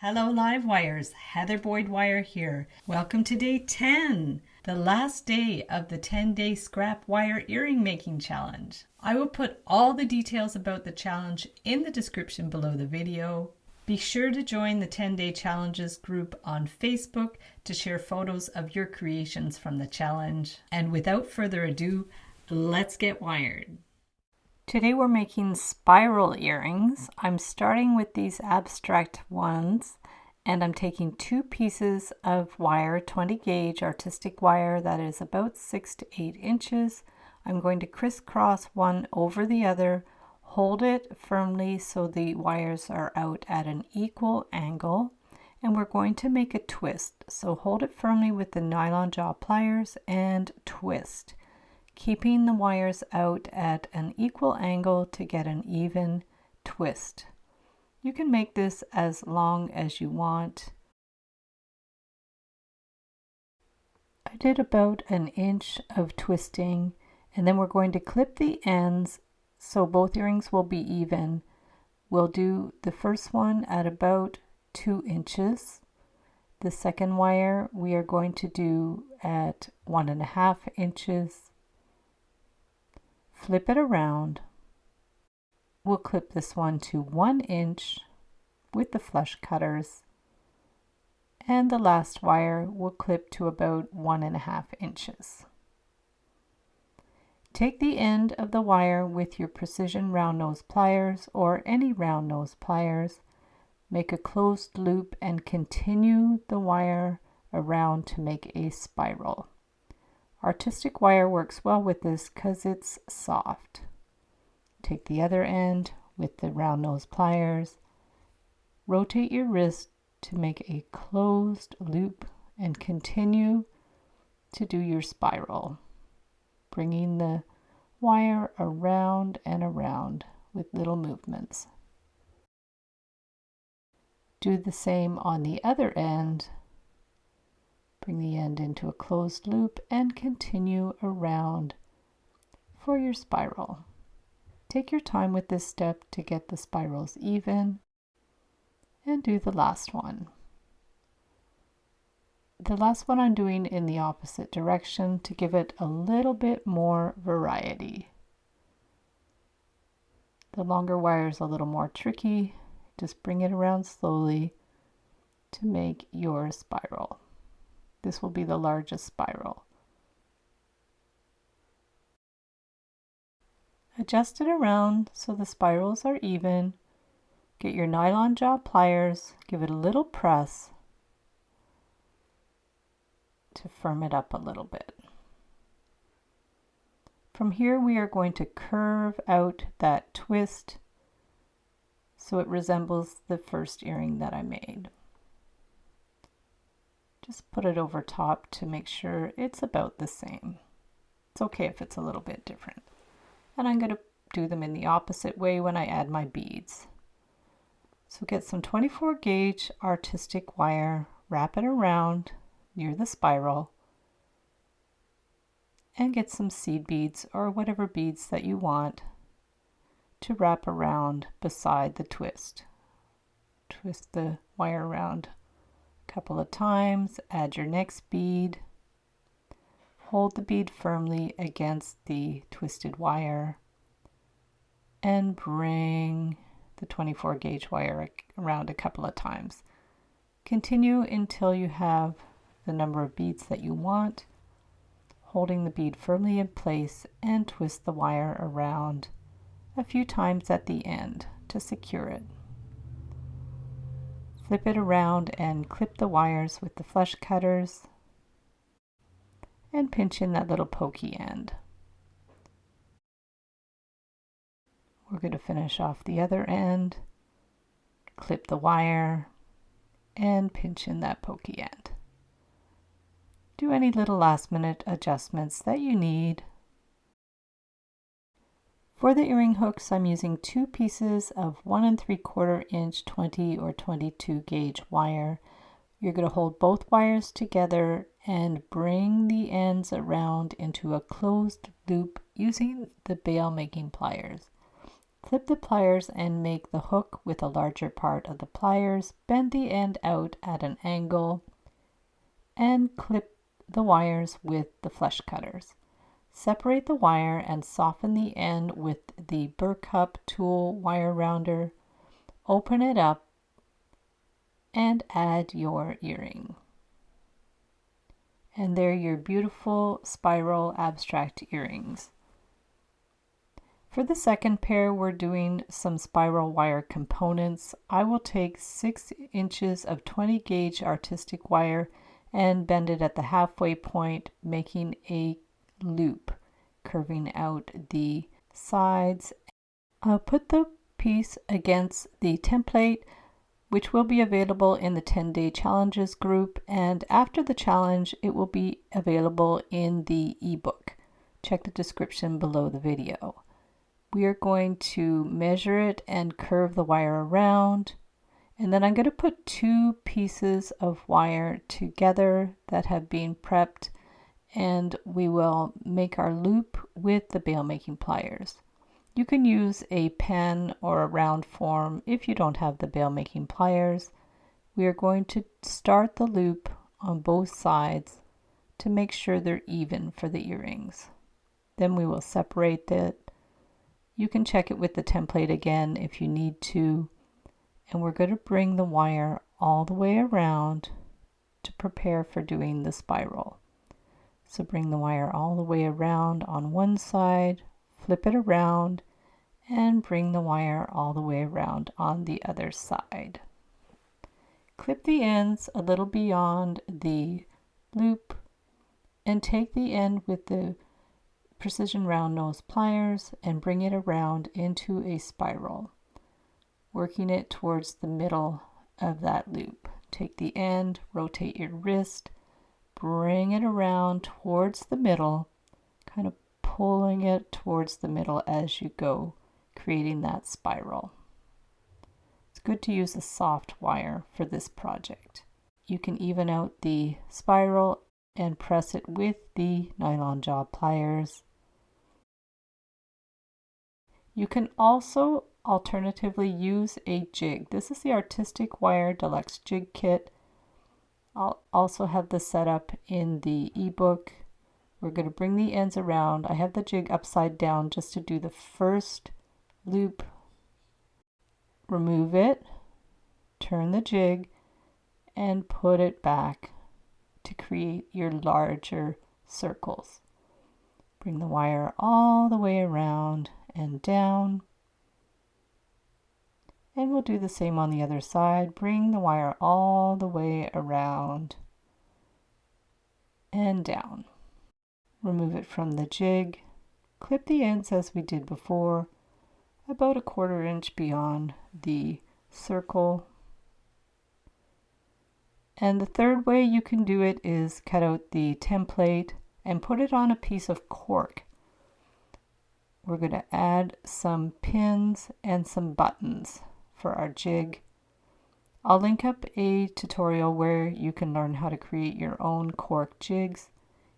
Hello Live Wires, Heather Boyd Wire here. Welcome to day 10, the last day of the 10-day scrap wire earring making challenge. I will put all the details about the challenge in the description below the video. Be sure to join the 10-day challenges group on Facebook to share photos of your creations from the challenge. And without further ado, let's get wired. Today we're making spiral earrings. I'm starting with these abstract ones and I'm taking two pieces of wire, 20 gauge artistic wire that is about 6 to 8 inches. I'm going to crisscross one over the other, hold it firmly so the wires are out at an equal angle, and we're going to make a twist. So hold it firmly with the nylon jaw pliers and twist, keeping the wires out at an equal angle to get an even twist. You can make this as long as you want. I did about an inch of twisting, and then we're going to clip the ends so both earrings will be even. We'll do the first one at about 2 inches. The second wire we are going to do at 1.5 inches. Flip it around. We'll clip this one to 1 inch with the flush cutters, and the last wire will clip to about 1.5 inches. Take the end of the wire with your precision round nose pliers or any round nose pliers, make a closed loop and continue the wire around to make a spiral. Artistic wire works well with this because it's soft. Take the other end with the round nose pliers, rotate your wrist to make a closed loop and continue to do your spiral, bringing the wire around and around with little movements. Do the same on the other end. Bring the end into a closed loop and continue around for your spiral. Take your time with this step to get the spirals even, and do the last one. The last one I'm doing in the opposite direction to give it a little bit more variety. The longer wire is a little more tricky. Just bring it around slowly to make your spiral. This will be the largest spiral. Adjust it around so the spirals are even. Get your nylon jaw pliers, give it a little press to firm it up a little bit. From here we are going to curve out that twist so it resembles the first earring that I made. Just put it over top to make sure it's about the same. It's okay if it's a little bit different. And I'm going to do them in the opposite way when I add my beads. So get some 24 gauge artistic wire, wrap it around near the spiral, and get some seed beads or whatever beads that you want to wrap around beside the twist. Twist the wire around couple of times, add your next bead, hold the bead firmly against the twisted wire, and bring the 24 gauge wire around a couple of times. Continue until you have the number of beads that you want, holding the bead firmly in place, and twist the wire around a few times at the end to secure it. Flip it around and clip the wires with the flush cutters and pinch in that little pokey end. We're going to finish off the other end, clip the wire, and pinch in that pokey end. Do any little last minute adjustments that you need. For the earring hooks, I'm using two pieces of 1 3/4 inch 20 or 22 gauge wire. You're going to hold both wires together and bring the ends around into a closed loop using the bail making pliers. Clip the pliers and make the hook with a larger part of the pliers. Bend the end out at an angle and clip the wires with the flush cutters. Separate the wire and soften the end with the burr cup tool wire rounder. Open it up and add your earring. And there are your beautiful spiral abstract earrings. For the second pair, we're doing some spiral wire components. I will take 6 inches of 20 gauge artistic wire and bend it at the halfway point, making a loop, curving out the sides. I'll put the piece against the template, which will be available in the 10-day challenges group, and after the challenge it will be available in the ebook. Check the description below the video. We are going to measure it and curve the wire around, and then I'm going to put 2 pieces of wire together that have been prepped, and we will make our loop with the bail making pliers. You can use a pen or a round form if you don't have the bail making pliers. We are going to start the loop on both sides to make sure they're even for the earrings. Then we will separate it. You can check it with the template again if you need to. And we're going to bring the wire all the way around to prepare for doing the spiral. So bring the wire all the way around on one side, flip it around, and bring the wire all the way around on the other side. Clip the ends a little beyond the loop and take the end with the precision round nose pliers and bring it around into a spiral, working it towards the middle of that loop. Take the end, rotate your wrist, bring it around towards the middle, kind of pulling it towards the middle as you go, creating that spiral. It's good to use a soft wire for this project. You can even out the spiral and press it with the nylon jaw pliers. You can also alternatively use a jig. This is the Artistic Wire Deluxe Jig Kit. I'll also have this set up in the ebook. We're going to bring the ends around. I have the jig upside down just to do the first loop. Remove it, turn the jig, and put it back to create your larger circles. Bring the wire all the way around and down. And we'll do the same on the other side. Bring the wire all the way around and down. Remove it from the jig. Clip the ends as we did before, about 1/4 inch beyond the circle. And the third way you can do it is cut out the template and put it on a piece of cork. We're going to add some pins and some buttons for our jig. I'll link up a tutorial where you can learn how to create your own cork jigs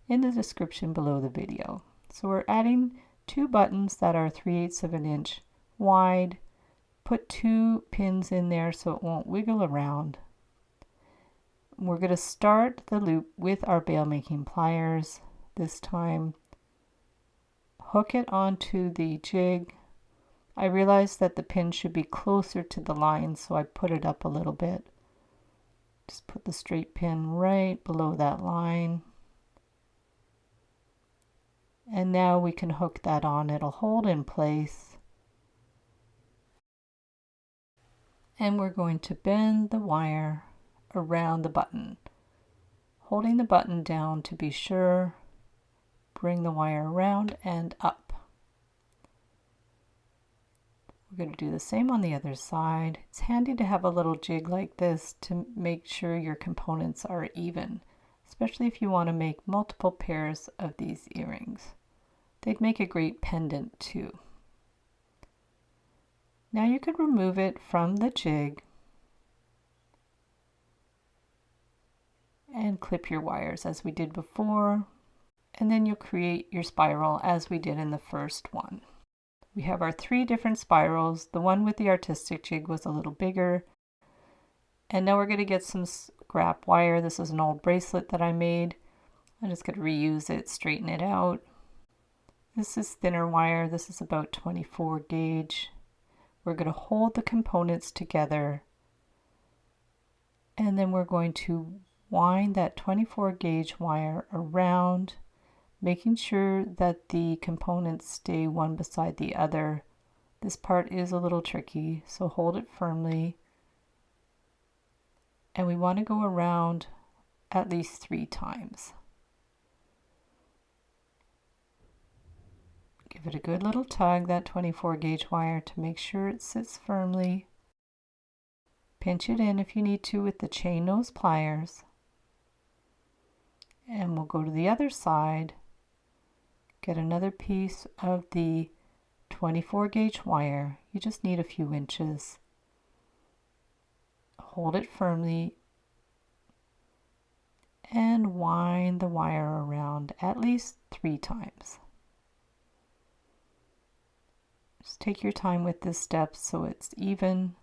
in the description below the video. So we're adding 2 buttons that are 3/8 of an inch wide. Put 2 pins in there so it won't wiggle around. We're going to start the loop with our bail making pliers this time. Hook it onto the jig. I realized that the pin should be closer to the line, so I put it up a little bit. Just put the straight pin right below that line. And now we can hook that on. It'll hold in place. And we're going to bend the wire around the button, holding the button down to be sure. Bring the wire around and up. We're going to do the same on the other side. It's handy to have a little jig like this to make sure your components are even, especially if you want to make multiple pairs of these earrings. They'd make a great pendant too. Now you could remove it from the jig and clip your wires as we did before, and then you'll create your spiral as we did in the first one. We have our 3 different spirals. The one with the artistic jig was a little bigger. And now we're going to get some scrap wire. This is an old bracelet that I made. I'm just going to reuse it, straighten it out. This is thinner wire. This is about 24 gauge. We're going to hold the components together. And then we're going to wind that 24 gauge wire around, making sure that the components stay one beside the other. This part is a little tricky, so hold it firmly. And we want to go around at least 3 times. Give it a good little tug, that 24 gauge wire, to make sure it sits firmly. Pinch it in if you need to with the chain nose pliers. And we'll go to the other side, get another piece of the 24 gauge wire. You just need a few inches. Hold it firmly and wind the wire around at least 3 times. Just take your time with this step so it's even.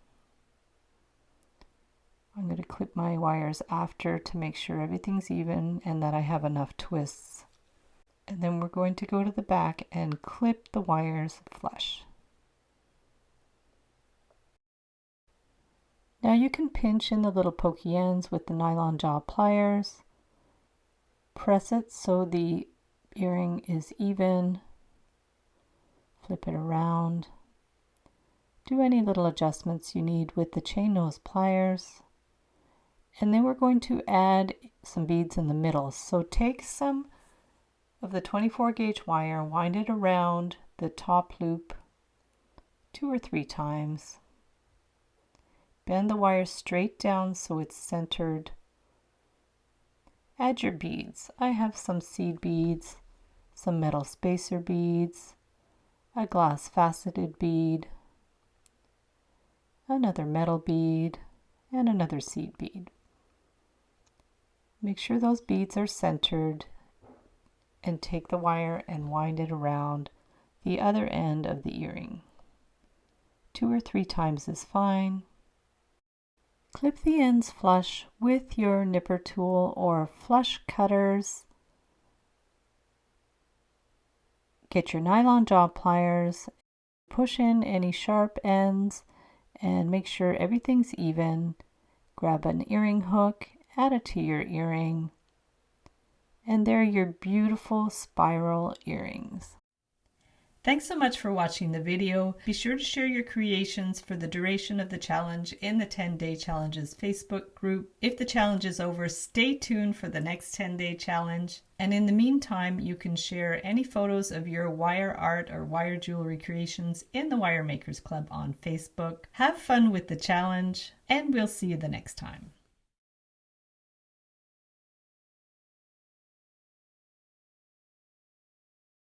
I'm going to clip my wires after to make sure everything's even and that I have enough twists. And then we're going to go to the back and clip the wires flush. Now you can pinch in the little pokey ends with the nylon jaw pliers. Press it so the earring is even. Flip it around. Do any little adjustments you need with the chain nose pliers. And then we're going to add some beads in the middle. So take some of the 24 gauge wire, wind it around the top loop 2 or 3 times. Bend the wire straight down so it's centered. Add your beads. I have some seed beads, some metal spacer beads, a glass faceted bead, another metal bead, and another seed bead. Make sure those beads are centered and take the wire and wind it around the other end of the earring. 2 or 3 times is fine. Clip the ends flush with your nipper tool or flush cutters. Get your nylon jaw pliers, push in any sharp ends and make sure everything's even. Grab an earring hook, add it to your earring, and there are your beautiful spiral earrings. Thanks so much for watching the video. Be sure to share your creations for the duration of the challenge in the 10-Day Challenges Facebook group. If the challenge is over, stay tuned for the next 10-day challenge. And in the meantime, you can share any photos of your wire art or wire jewelry creations in the Wire Makers Club on Facebook. Have fun with the challenge, and we'll see you the next time.